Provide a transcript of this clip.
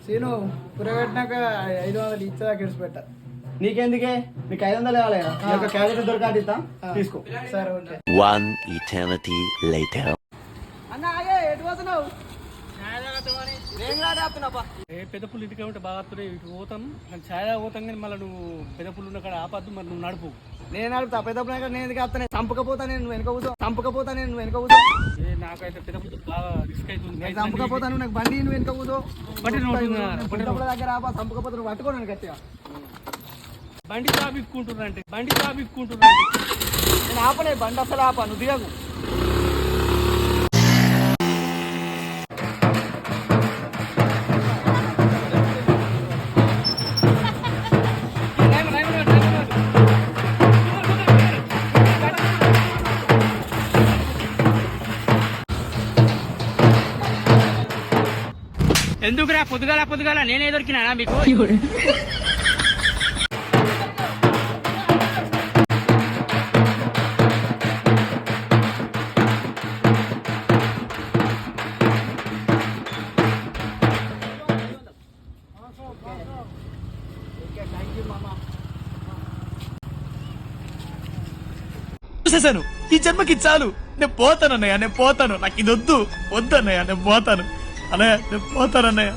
Scene పురగట్టినాక 500 ఇచ్చా కిడిచిపెట్ట. నీకెందుకే? నీకు 500 కావాలి కదా? నీ యొక్క క్యారెట్ దొరకాటి ఇస్తా, తీసుకో. సరే ఓకే. One eternity later. అన్న ఆగే ఎటు పోతున్నావు? పెద్ద పుల్లు ఇంటికి ఉంటే బాగా వస్తున్నాయి. ఇటు పోతాం కానీ ఛాయా పోతాం కానీ మళ్ళీ నువ్వు పెద్ద పుల్లు ఉన్న కాడ ఆపద్దు. మరి నువ్వు నడుపు. నేను అడుగుతా పెద్ద పుల్ల నేను ఎందుకు ఆపుతానే? చంపకపోతా నేను వెనక కూర్చో. నాకైతే పెద్ద పుల్లు బాగా రిస్క్ అవుతుంది. నేను చంపకపోతాను, నాకు బండి నువ్వు వెనక కూర్చో. బండి పెద్ద పుల్ల దగ్గర ఆపా, చంపకపోతే నువ్వు పట్టుకోను గట్టిగా. బండి చాబిక్కుంటున్నారంటే నేను ఆపలే, బండి అసలు ఆపా, నువ్వు దిగకు. ఎందుకురా పొద్దుగాల నేనే దొరికినా మీకు? చూసేసాను, ఈ జన్మకి చాలు. నేను పోతాను అన్నయ్య, నాకు ఇది వద్దన్నయ్య, నేను పోతాను అన్నయ్య.